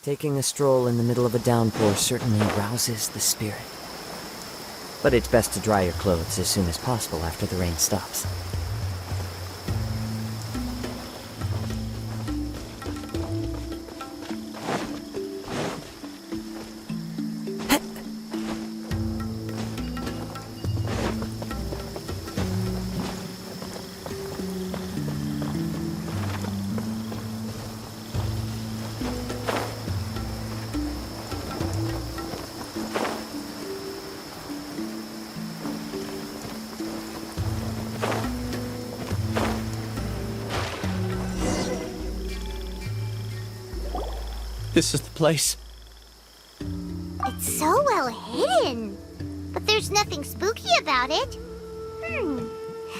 Taking a stroll in the middle of a downpour certainly rouses the spirit. But it's best to dry your clothes as soon as possible after the rain stops. This is the place. It's so well hidden. But there's nothing spooky about it.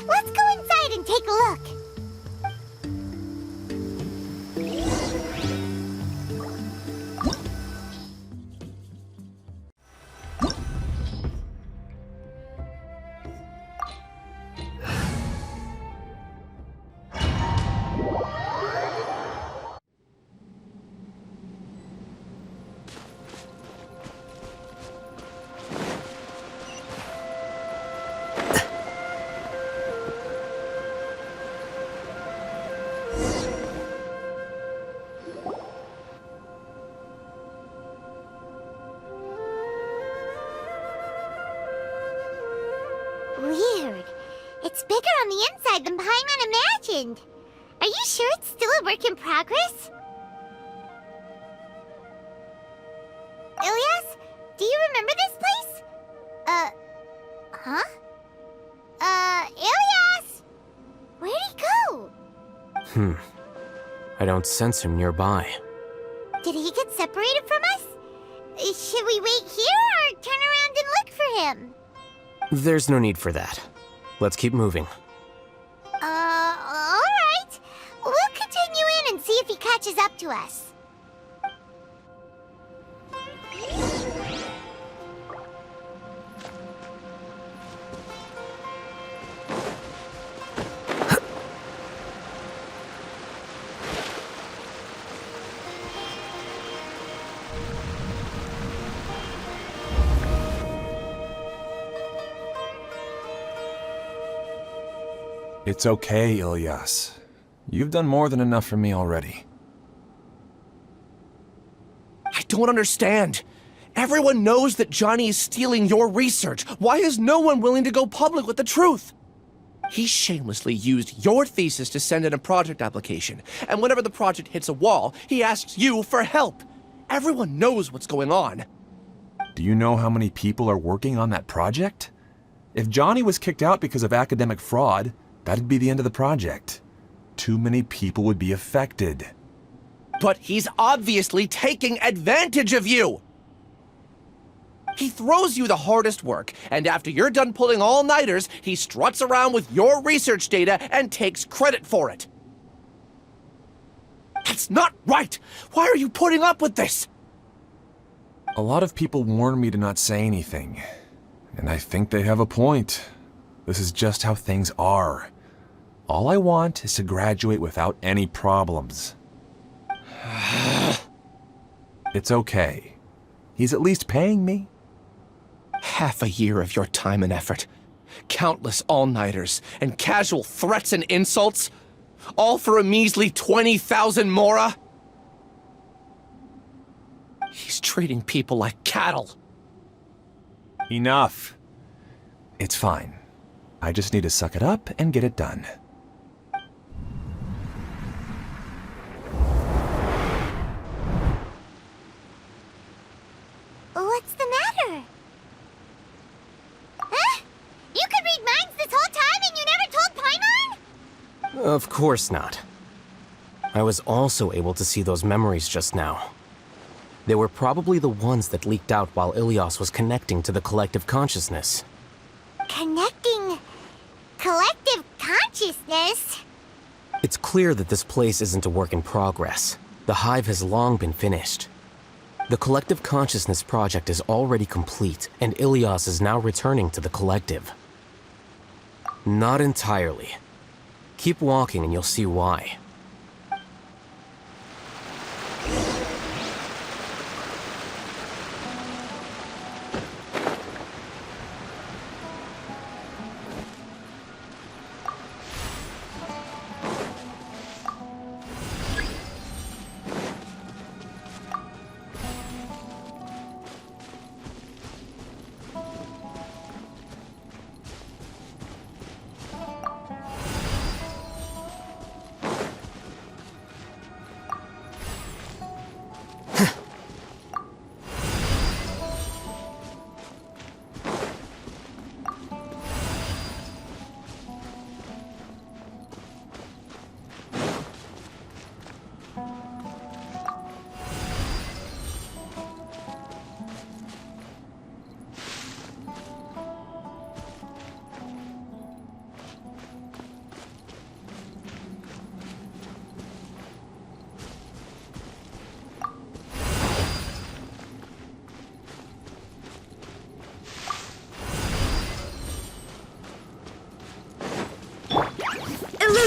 Let's go inside and take a look. Weird. It's bigger on the inside than Paimon imagined. Are you sure it's still a work in progress? Ilias, do you remember this place? Huh? Ilias! Where'd he go? I don't sense him nearby. Did he get separated from us? Should we wait here or turn around and look for him? There's no need for that. Let's keep moving. Alright. We'll continue in and see if he catches up to us. It's okay, Ilias. You've done more than enough for me already. I don't understand. Everyone knows that Johnny is stealing your research. Why is no one willing to go public with the truth? He shamelessly used your thesis to send in a project application, and whenever the project hits a wall, he asks you for help. Everyone knows what's going on. Do you know how many people are working on that project? If Johnny was kicked out because of academic fraud, that'd be the end of the project. Too many people would be affected. But he's obviously taking advantage of you! He throws you the hardest work, and after you're done pulling all-nighters, he struts around with your research data and takes credit for it. That's not right! Why are you putting up with this? A lot of people warn me to not say anything, and I think they have a point. This is just how things are. All I want is to graduate without any problems. It's okay. He's at least paying me. Half a year of your time and effort, countless all-nighters, and casual threats and insults, all for a measly 20,000 mora? He's treating people like cattle. Enough. It's fine. I just need to suck it up and get it done. What's the matter? Huh? You could read minds this whole time and you never told Paimon? Of course not. I was also able to see those memories just now. They were probably the ones that leaked out while Ilias was connecting to the collective consciousness. Connecting collective consciousness? It's clear that this place isn't a work in progress. The hive has long been finished. The collective consciousness project is already complete, and Ilias is now returning to the collective. Not entirely. Keep walking and you'll see why.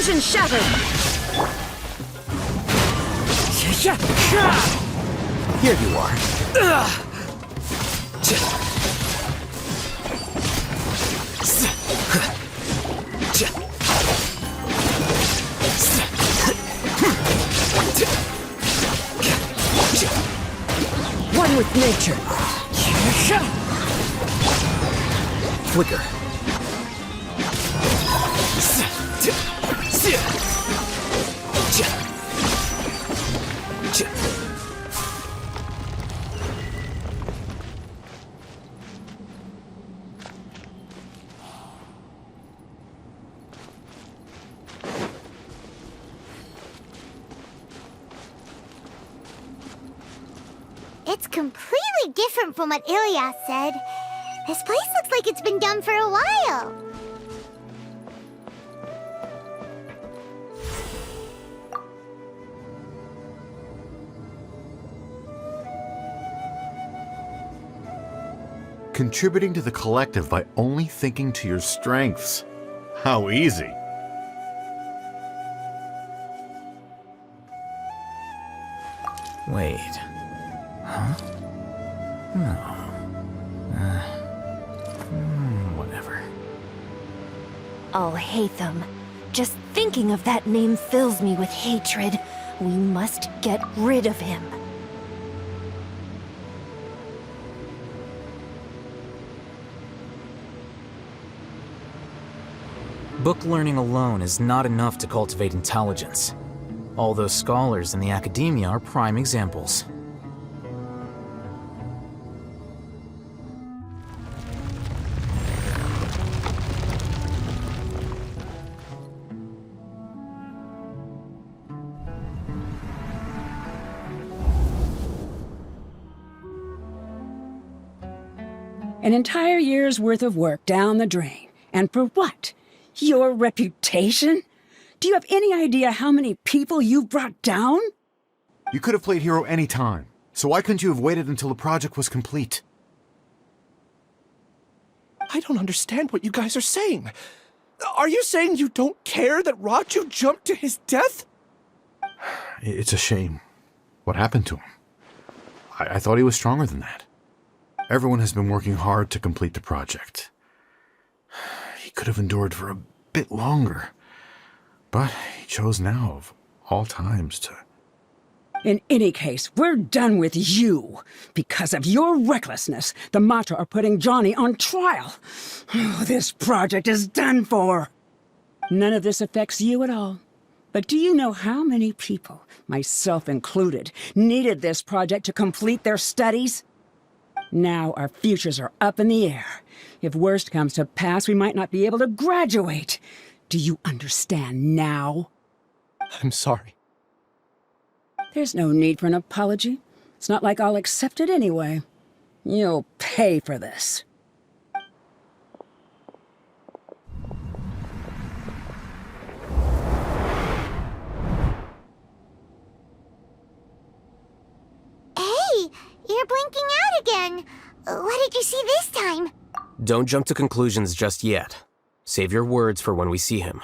Illusion shattered! Here you are. One with nature. Flicker. It's completely different from what Ilias said. This place looks like it's been done for a while. Contributing to the collective by only thinking to your strengths. How easy. Wait. Huh? No. Whatever. Alhaitham. Just thinking of that name fills me with hatred. We must get rid of him. Book learning alone is not enough to cultivate intelligence. All those scholars in the academia are prime examples. An entire year's worth of work down the drain. And for what? Your reputation? Do you have any idea how many people you've brought down? You could have played hero any time, so why couldn't you have waited until the project was complete? I don't understand what you guys are saying. Are you saying you don't care that Raju jumped to his death? It's a shame. What happened to him? I thought he was stronger than that. Everyone has been working hard to complete the project. He could have endured for a bit longer, but he chose now, of all times, to... In any case, we're done with you. Because of your recklessness, the Matra are putting Johnny on trial. This project is done for. None of this affects you at all. But do you know how many people, myself included, needed this project to complete their studies? Now our futures are up in the air. If worst comes to pass, we might not be able to graduate. Do you understand now? I'm sorry. There's no need for an apology. It's not like I'll accept it anyway. You'll pay for this. Hey, you're blinking out again. What did you see this time? Don't jump to conclusions just yet. Save your words for when we see him.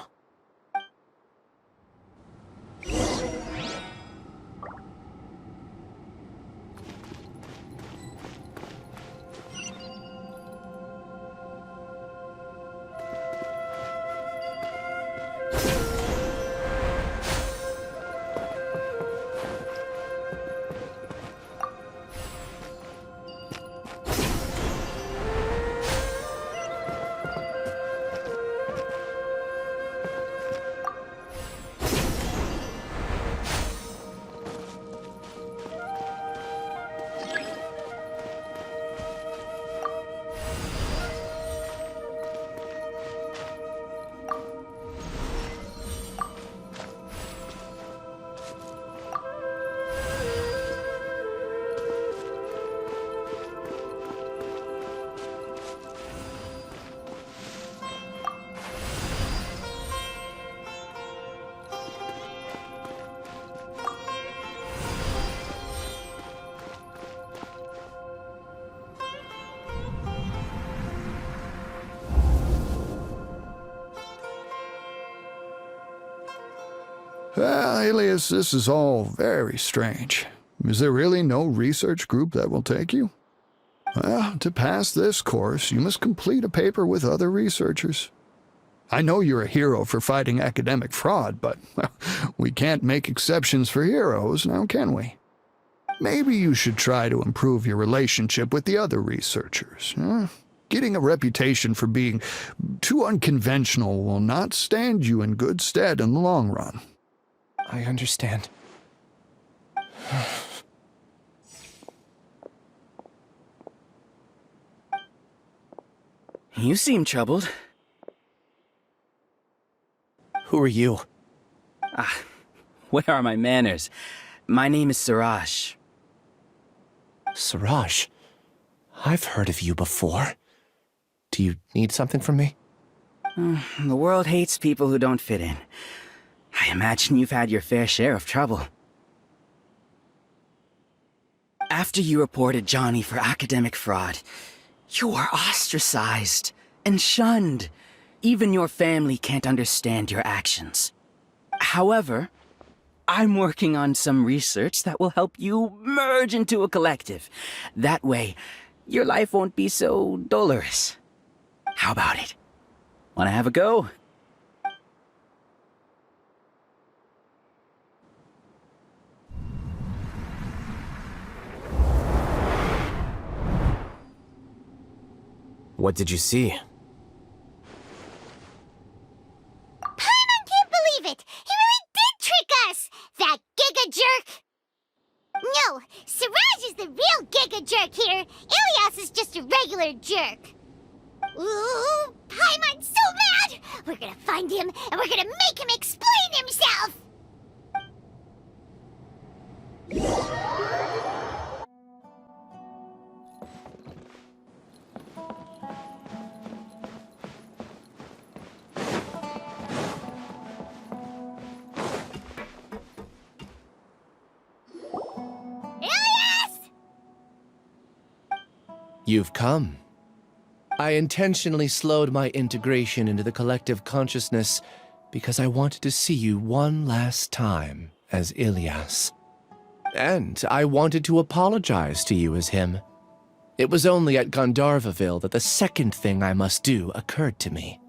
Alias, this is all very strange. Is there really no research group that will take you? Well, to pass this course, you must complete a paper with other researchers. I know you're a hero for fighting academic fraud, but we can't make exceptions for heroes, now can we? Maybe you should try to improve your relationship with the other researchers. Getting a reputation for being too unconventional will not stand you in good stead in the long run. I understand. You seem troubled. Who are you? Where are my manners? My name is Siraj. Siraj. I've heard of you before. Do you need something from me? The world hates people who don't fit in. I imagine you've had your fair share of trouble. After you reported Johnny for academic fraud, you were ostracized and shunned. Even your family can't understand your actions. However, I'm working on some research that will help you merge into a collective. That way, your life won't be so dolorous. How about it? Wanna have a go? What did you see? Paimon can't believe it! He really did trick us! That giga jerk! No, Siraj is the real giga jerk here. Ilias is just a regular jerk. Ooh, Paimon's so mad! We're gonna find him, and we're gonna make him explain himself! You've come. I intentionally slowed my integration into the collective consciousness because I wanted to see you one last time as Ilias. And I wanted to apologize to you as him. It was only at Gandharvaville that the second thing I must do occurred to me.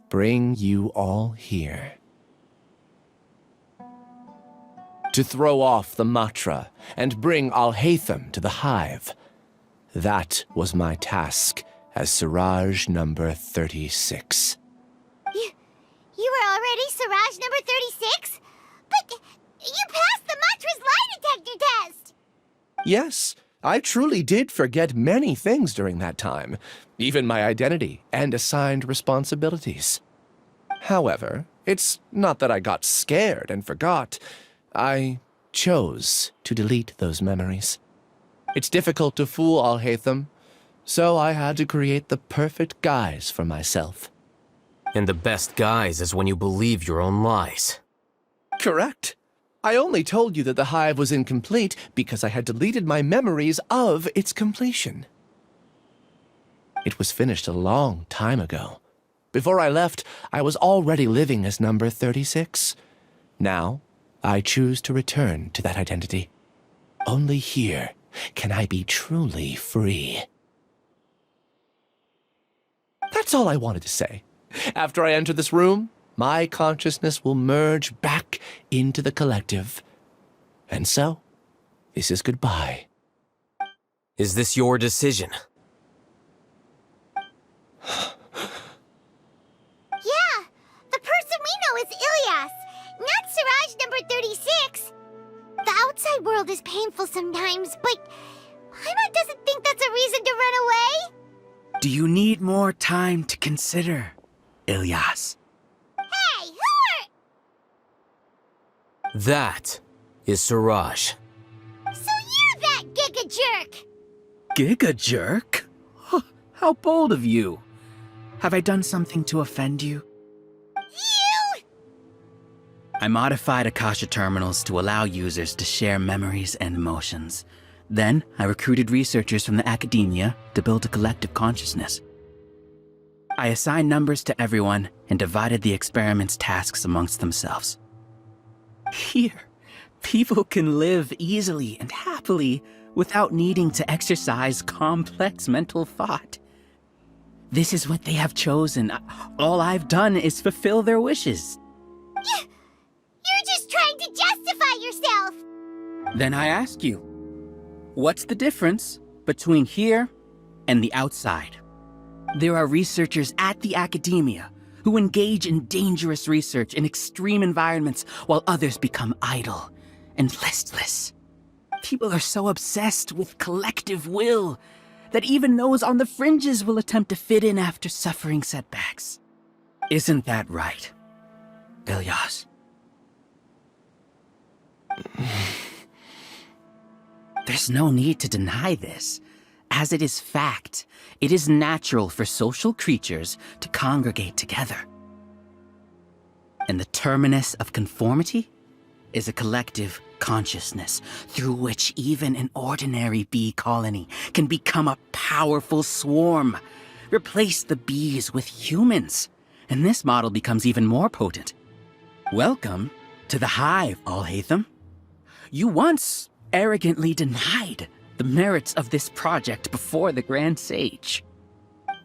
Bring you all here. To throw off the Matra and bring Alhaitham to the hive. That was my task as Siraj number 36. You were already Siraj number 36? But you passed the Matra's lie detector test! Yes, I truly did forget many things during that time, even my identity and assigned responsibilities. However, it's not that I got scared and forgot. I chose to delete those memories. It's difficult to fool Alhaitham, so I had to create the perfect guise for myself. And the best guise is when you believe your own lies. Correct. I only told you that the hive was incomplete because I had deleted my memories of its completion. It was finished a long time ago. Before I left, I was already living as number 36. Now, I choose to return to that identity. Only here can I be truly free. That's all I wanted to say. After I enter this room, my consciousness will merge back into the collective. And so, this is goodbye. Is this your decision? Yeah, the person we know is Ilias, not Siraj number 36. The outside world is painful sometimes, but Paimon doesn't think that's a reason to run away. Do you need more time to consider, Ilias? Hey, who are... That is Siraj. So you're that giga jerk! Giga jerk? How bold of you. Have I done something to offend you? You! I modified Akasha terminals to allow users to share memories and emotions. Then, I recruited researchers from the academia to build a collective consciousness. I assigned numbers to everyone and divided the experiment's tasks amongst themselves. Here, people can live easily and happily without needing to exercise complex mental thought. This is what they have chosen. All I've done is fulfill their wishes. You're just trying to justify yourself! Then I ask you, what's the difference between here and the outside? There are researchers at the academia who engage in dangerous research in extreme environments while others become idle and listless. People are so obsessed with collective will that even those on the fringes will attempt to fit in after suffering setbacks. Isn't that right, Ilyas? There's no need to deny this, as it is fact. It is natural for social creatures to congregate together. And the terminus of conformity is a collective consciousness through which even an ordinary bee colony can become a powerful swarm. Replace the bees with humans, and this model becomes even more potent. Welcome to the hive, Alhaitham. You once arrogantly denied the merits of this project before the Grand Sage.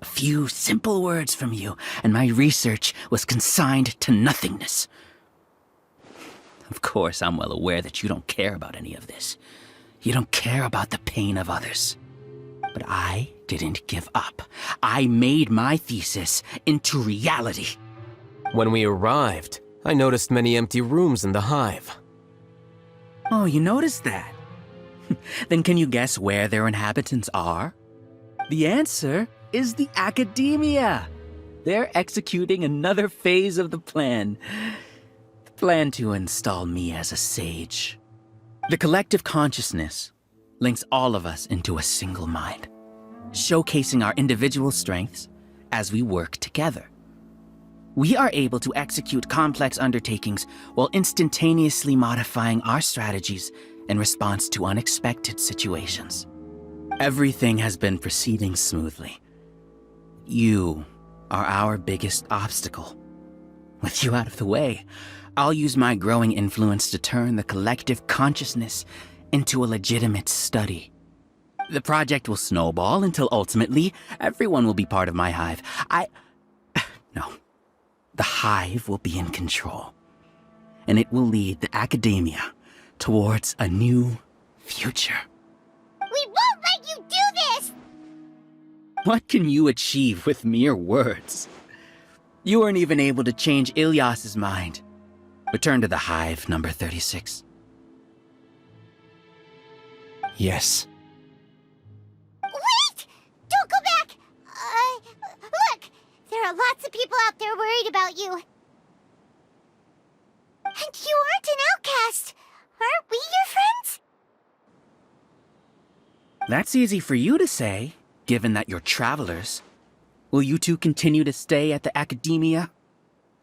A few simple words from you, and my research was consigned to nothingness. Of course, I'm well aware that you don't care about any of this. You don't care about the pain of others. But I didn't give up. I made my thesis into reality. When we arrived, I noticed many empty rooms in the hive. Oh, you noticed that? Then can you guess where their inhabitants are? The answer is the academia. They're executing another phase of the plan. The plan to install me as a sage. The collective consciousness links all of us into a single mind, showcasing our individual strengths as we work together. We are able to execute complex undertakings while instantaneously modifying our strategies in response to unexpected situations. Everything has been proceeding smoothly. You are our biggest obstacle. With you out of the way, I'll use my growing influence to turn the collective consciousness into a legitimate study. The project will snowball until ultimately everyone will be part of my hive. No. The hive will be in control, and it will lead the academia towards a new future. We won't let you do this! What can you achieve with mere words? You weren't even able to change Ilyas's mind. Return to the hive, number 36. Yes. Wait! Don't go back! Look! There are lots of people out there worried about you. And you aren't an outcast. Aren't we your friends? That's easy for you to say, given that you're travelers. Will you two continue to stay at the academia?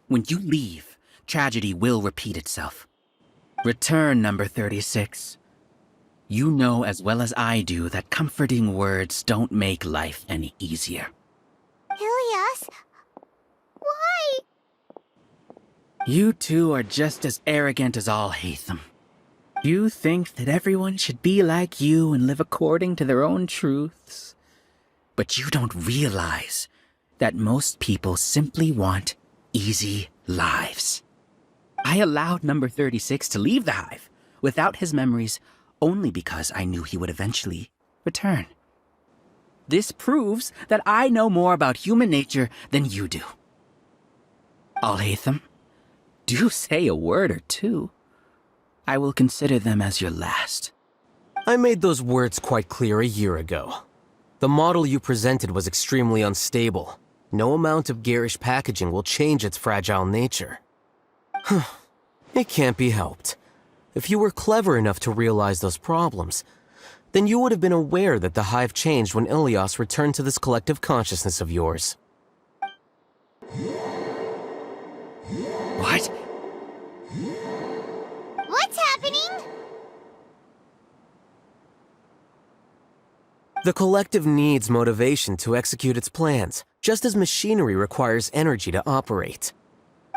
When you leave, tragedy will repeat itself. Return, number 36. You know as well as I do that comforting words don't make life any easier. Ilyas? Why? You two are just as arrogant as Alhaitham. You think that everyone should be like you and live according to their own truths. But you don't realize that most people simply want easy lives. I allowed number 36 to leave the hive without his memories only because I knew he would eventually return. This proves that I know more about human nature than you do. Alhaitham, do say a word or two. I will consider them as your last. I made those words quite clear a year ago. The model you presented was extremely unstable. No amount of garish packaging will change its fragile nature. It can't be helped. If you were clever enough to realize those problems, then you would have been aware that the hive changed when Ilyas returned to this collective consciousness of yours. What? What's happening? The collective needs motivation to execute its plans, just as machinery requires energy to operate.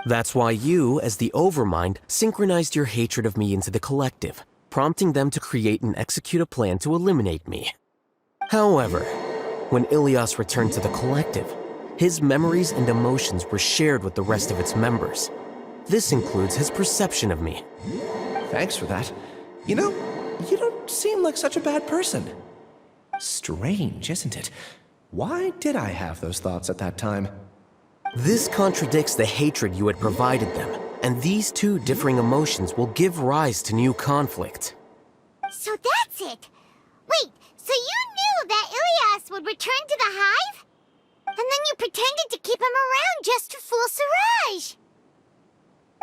That's why you, as the Overmind, synchronized your hatred of me into the collective, prompting them to create and execute a plan to eliminate me. However, when Ilias returned to the collective, his memories and emotions were shared with the rest of its members. This includes his perception of me. Thanks for that. You know, you don't seem like such a bad person. Strange, isn't it? Why did I have those thoughts at that time? This contradicts the hatred you had provided them, and these two differing emotions will give rise to new conflict. So that's it. Wait, so you knew that Ilias would return to the hive? And then you pretended to keep him around just to fool Siraj.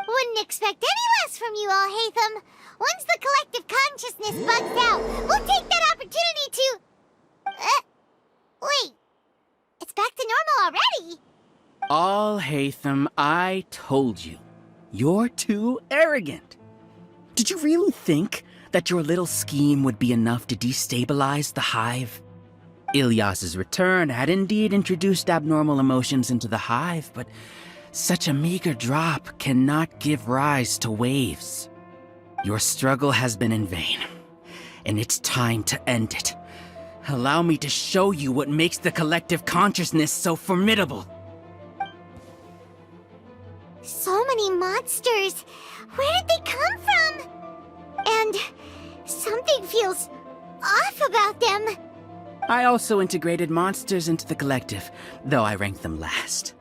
Wouldn't expect any less from you, Alhaitham. Once the collective consciousness bugs out, we'll take that opportunity to... wait. It's back to normal already. Alhaitham, I told you. You're too arrogant. Did you really think that your little scheme would be enough to destabilize the hive? Ilias's return had indeed introduced abnormal emotions into the hive, but such a meager drop cannot give rise to waves. Your struggle has been in vain, and it's time to end it. Allow me to show you what makes the collective consciousness so formidable. So many monsters. Where did they come from? And something feels off about them. I also integrated monsters into the collective, though I ranked them last.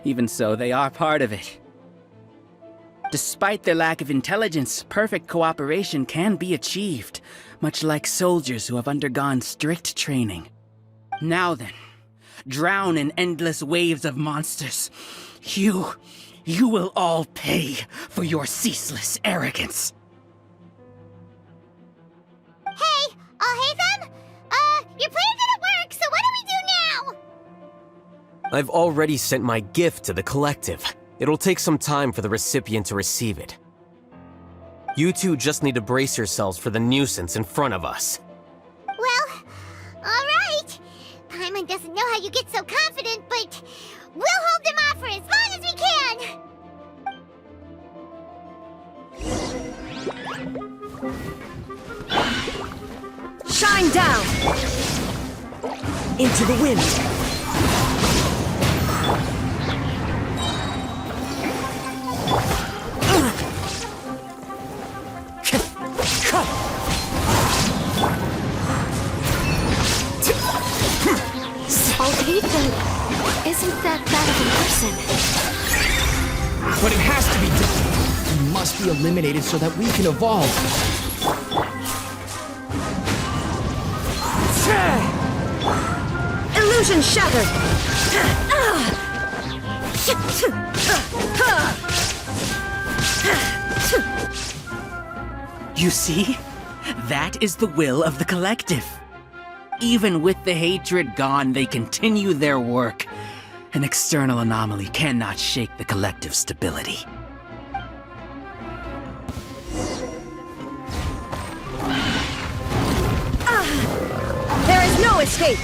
Even so, they are part of it. Despite their lack of intelligence, perfect cooperation can be achieved, much like soldiers who have undergone strict training. Now then, drown in endless waves of monsters. You will all pay for your ceaseless arrogance. Hey, Alhaitham? Your plan didn't work, so what do we do now? I've already sent my gift to the collective. It'll take some time for the recipient to receive it. You two just need to brace yourselves for the nuisance in front of us. Well, alright. Paimon doesn't know how you get so confident, but we'll hold them off for as long as we can. Shine down! Into the wind! Alhaitham, isn't that of a person? But it has to be done. He must be eliminated so that we can evolve. Illusion shattered! You see? That is the will of the collective. Even with the hatred gone, they continue their work. An external anomaly cannot shake the collective stability. There is no escape!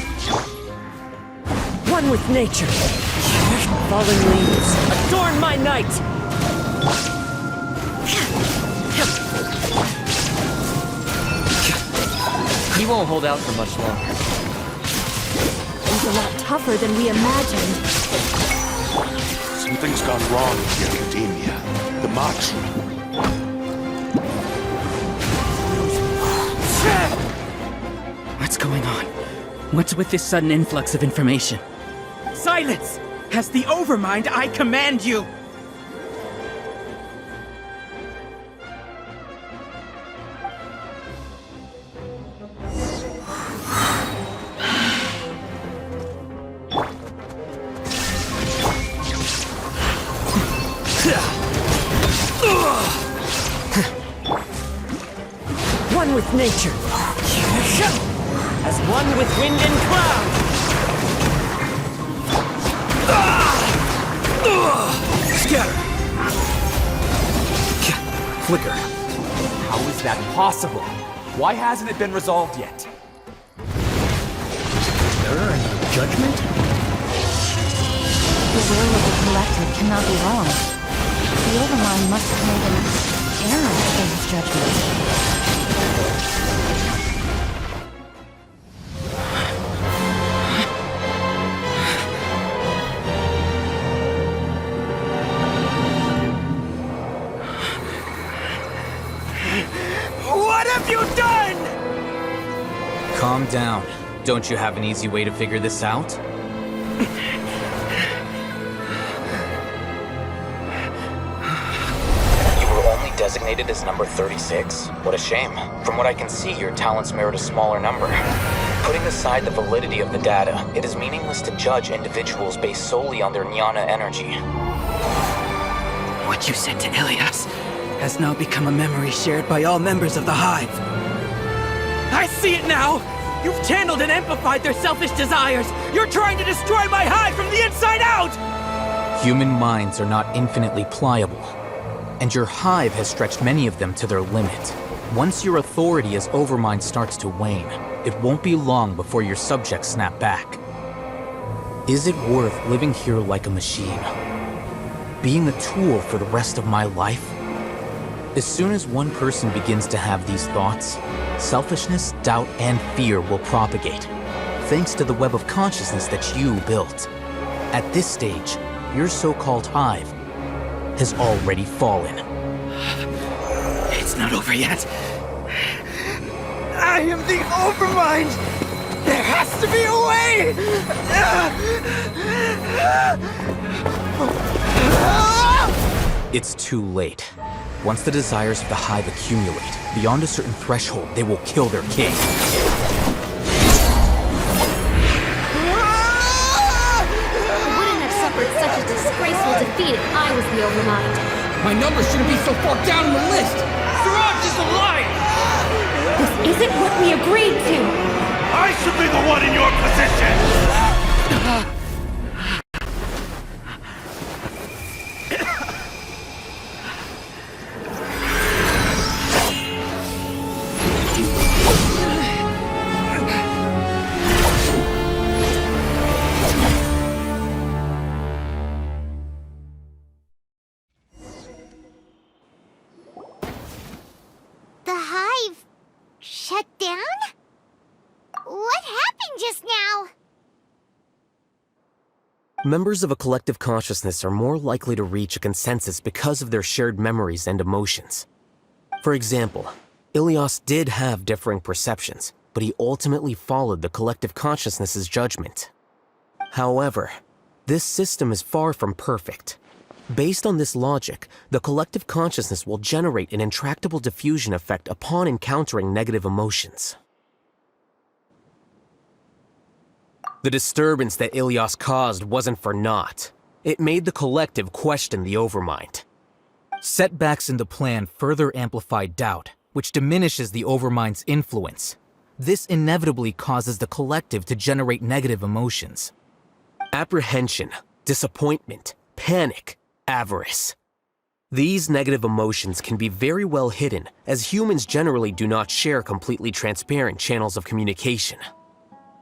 One with nature. Falling leaves, adorn my night! He won't hold out for much longer. He's a lot tougher than we imagined. Something's gone wrong with the Academia. The Matsu. What's going on? What's with this sudden influx of information? Silence! As the Overmind, I command you! One with nature. As one with wind and cloud. Scatter! Flicker. How is that possible? Why hasn't it been resolved yet? Error in your judgment? The will of the collective cannot be wrong. The Overmind must have made an error in his judgment. What have you done? Calm down. Don't you have an easy way to figure this out? You were only designated as number 36? What a shame. From what I can see, your talents merit a smaller number. Putting aside the validity of the data, it is meaningless to judge individuals based solely on their jnana energy. What you said to Ilias has now become a memory shared by all members of the Hive. I see it now! You've channeled and amplified their selfish desires! You're trying to destroy my Hive from the inside out! Human minds are not infinitely pliable, and your Hive has stretched many of them to their limit. Once your authority as Overmind starts to wane, it won't be long before your subjects snap back. Is it worth living here like a machine? Being a tool for the rest of my life? As soon as one person begins to have these thoughts, selfishness, doubt, and fear will propagate, thanks to the web of consciousness that you built. At this stage, your so-called Hive has already fallen. It's not over yet. I am the Overmind! There has to be a way! It's too late. Once the desires of the Hive accumulate, beyond a certain threshold, they will kill their king. I wouldn't have suffered such a disgraceful defeat if I was the Overmind. My number shouldn't be so far down the list! Siraj is alive! This isn't what we agreed to! I should be the one in your position! The Hive shut down? What happened just now? Members of a collective consciousness are more likely to reach a consensus because of their shared memories and emotions. For example, Ilias did have differing perceptions, but he ultimately followed the collective consciousness's judgment. However, this system is far from perfect. Based on this logic, the collective consciousness will generate an intractable diffusion effect upon encountering negative emotions. The disturbance that Ilias caused wasn't for naught. It made the collective question the Overmind. Setbacks in the plan further amplify doubt, which diminishes the Overmind's influence. This inevitably causes the collective to generate negative emotions. Apprehension, disappointment, panic, avarice. These negative emotions can be very well hidden, as humans generally do not share completely transparent channels of communication.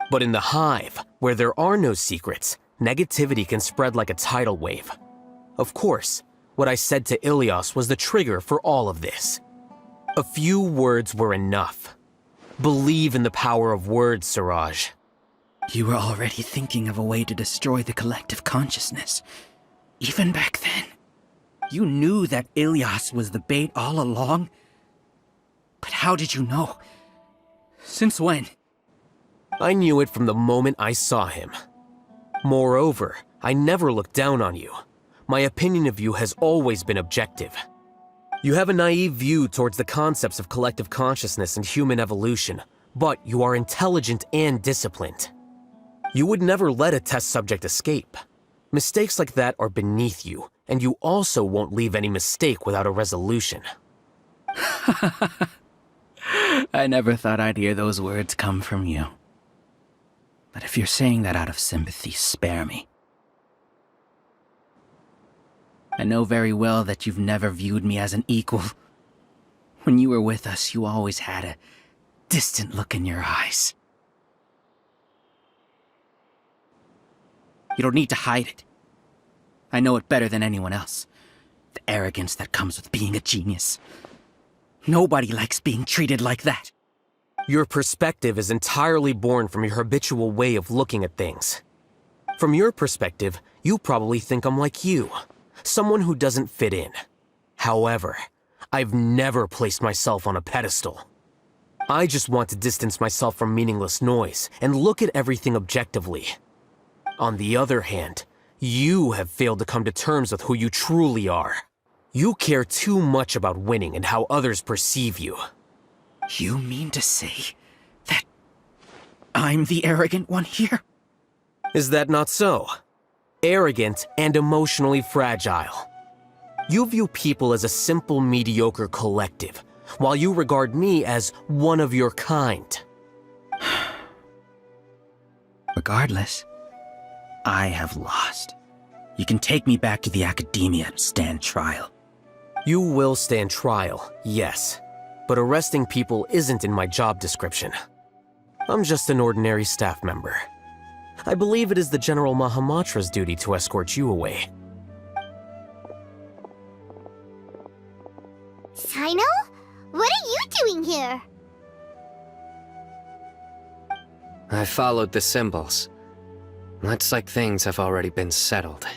But in the Hive, where there are no secrets, negativity can spread like a tidal wave. Of course, what I said to Ilias was the trigger for all of this. A few words were enough. Believe in the power of words, Siraj. You were already thinking of a way to destroy the collective consciousness. Even back then. You knew that Ilias was the bait all along? But how did you know? Since when? I knew it from the moment I saw him. Moreover, I never looked down on you. My opinion of you has always been objective. You have a naive view towards the concepts of collective consciousness and human evolution, but you are intelligent and disciplined. You would never let a test subject escape. Mistakes like that are beneath you, and you also won't leave any mistake without a resolution. I never thought I'd hear those words come from you. But if you're saying that out of sympathy, spare me. I know very well that you've never viewed me as an equal. When you were with us, you always had a distant look in your eyes. You don't need to hide it. I know it better than anyone else. The arrogance that comes with being a genius. Nobody likes being treated like that. Your perspective is entirely born from your habitual way of looking at things. From your perspective, you probably think I'm like you, someone who doesn't fit in. However, I've never placed myself on a pedestal. I just want to distance myself from meaningless noise and look at everything objectively. On the other hand, you have failed to come to terms with who you truly are. You care too much about winning and how others perceive you. You mean to say that I'm the arrogant one here? Is that not so? Arrogant and emotionally fragile. You view people as a simple, mediocre collective, while you regard me as one of your kind. Regardless, I have lost. You can take me back to the academia to stand trial. You will stand trial, yes. But arresting people isn't in my job description. I'm just an ordinary staff member. I believe it is the General Mahamatra's duty to escort you away. Sino? What are you doing here? I followed the symbols. Looks like things have already been settled.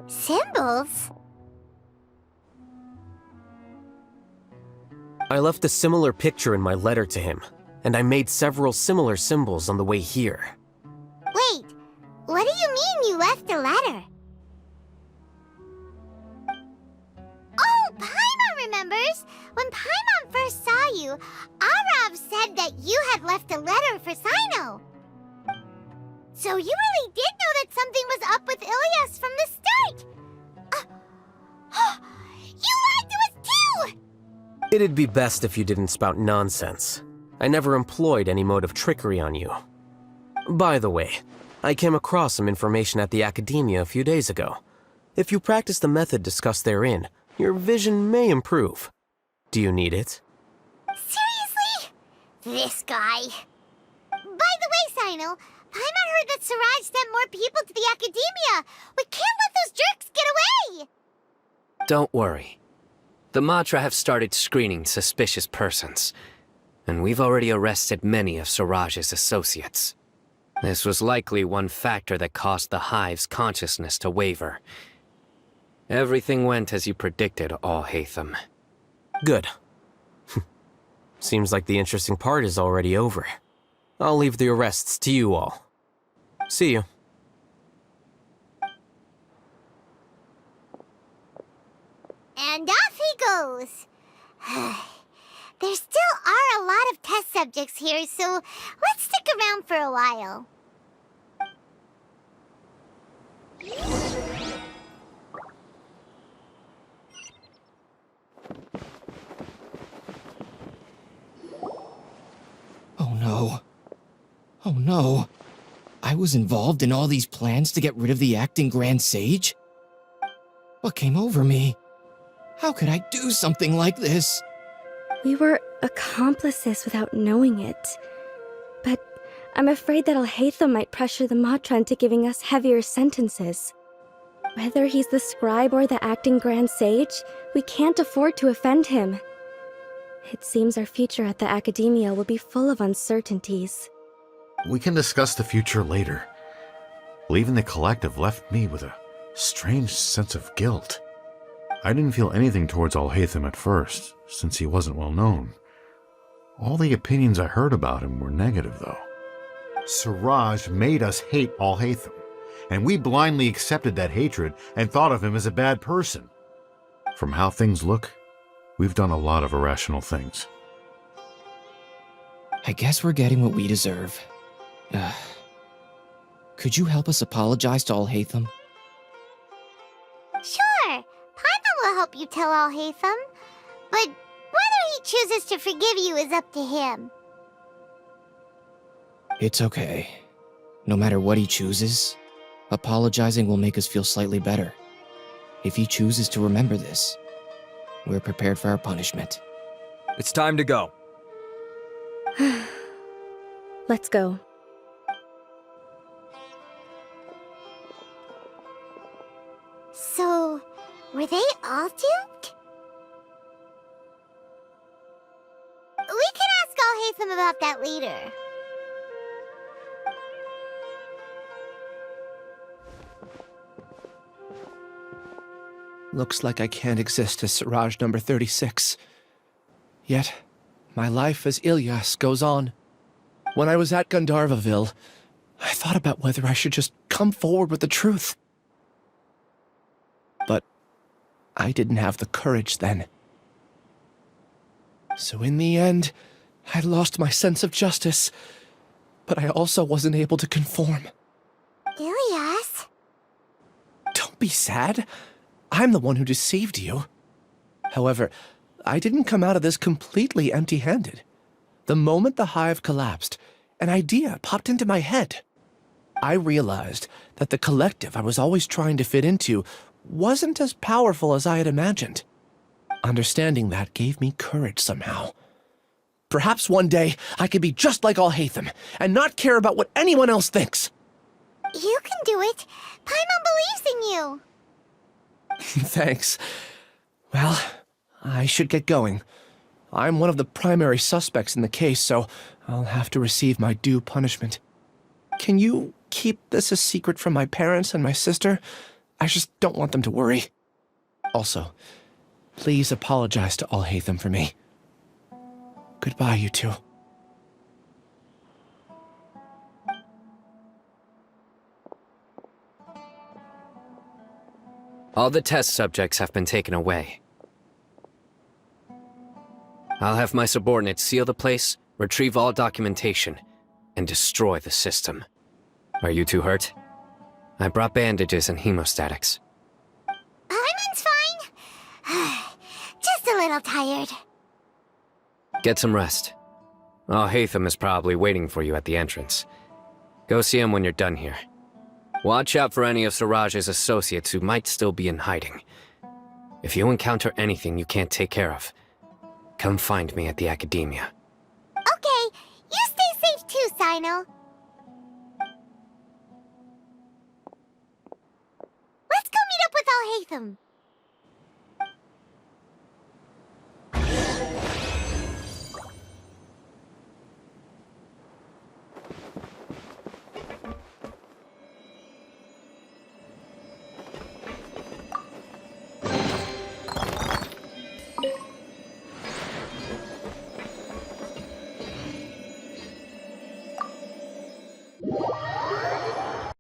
Symbols? I left a similar picture in my letter to him, and I made several similar symbols on the way here. Wait, what do you mean you left a letter? Oh, Paimon remembers! When Paimon first saw you, Arav said that you had left a letter for Sino. So you really did know that something was up with Ilias from the start! You lied to us too! It'd be best if you didn't spout nonsense. I never employed any mode of trickery on you. By the way, I came across some information at the Academia a few days ago. If you practice the method discussed therein, your vision may improve. Do you need it? Seriously? This guy. By the way, Sino, Paimon heard that Siraj sent more people to the Academia. We can't let those jerks get away! Don't worry. The Matra have started screening suspicious persons, and we've already arrested many of Siraj's associates. This was likely one factor that caused the Hive's consciousness to waver. Everything went as you predicted, Alhaitham. Good. Seems like the interesting part is already over. I'll leave the arrests to you all. See you. And off he goes. There still are a lot of test subjects here, so let's stick around for a while. Oh no. Oh no. I was involved in all these plans to get rid of the acting Grand Sage? What came over me? How could I do something like this? We were accomplices without knowing it. But I'm afraid that Alhaitham might pressure the Matra into giving us heavier sentences. Whether he's the scribe or the acting Grand Sage, we can't afford to offend him. It seems our future at the Academia will be full of uncertainties. We can discuss the future later. Leaving the collective left me with a strange sense of guilt. I didn't feel anything towards Alhaitham at first, since he wasn't well known. All the opinions I heard about him were negative, though. Siraj made us hate Alhaitham, and we blindly accepted that hatred and thought of him as a bad person. From how things look, we've done a lot of irrational things. I guess we're getting what we deserve. Could you help us apologize to Alhaitham? Sure, Paimon will help you tell Alhaitham. But whether he chooses to forgive you is up to him. It's okay. No matter what he chooses, apologizing will make us feel slightly better. If he chooses to remember this, we're prepared for our punishment. It's time to go. Let's go. So, were they all duped? We can ask Alhaitham about that later. Looks like I can't exist as Siraj number 36. Yet, my life as Ilyas goes on. When I was at Gandharvaville, I thought about whether I should just come forward with the truth. But I didn't have the courage then. So in the end, I lost my sense of justice, but I also wasn't able to conform. Ilyas? Don't be sad. I'm the one who deceived you. However, I didn't come out of this completely empty-handed. The moment the hive collapsed, an idea popped into my head. I realized that the collective I was always trying to fit into wasn't as powerful as I had imagined. Understanding that gave me courage somehow. Perhaps one day I could be just like Alhaitham and not care about what anyone else thinks. You can do it. Paimon believes in you. Thanks. Well, I should get going. I'm one of the primary suspects in the case, so I'll have to receive my due punishment. Can you keep this a secret from my parents and my sister? I just don't want them to worry. Also, please apologize to Alhaitham for me. Goodbye, you two. All the test subjects have been taken away. I'll have my subordinates seal the place, retrieve all documentation, and destroy the system. Are you two hurt? I brought bandages and hemostatics. Paimon's fine. Just a little tired. Get some rest. Alhaitham is probably waiting for you at the entrance. Go see him when you're done here. Watch out for any of Siraj's associates who might still be in hiding. If you encounter anything you can't take care of, come find me at the academia. Okay, you stay safe too, Sino. Let's go meet up with Alhaitham.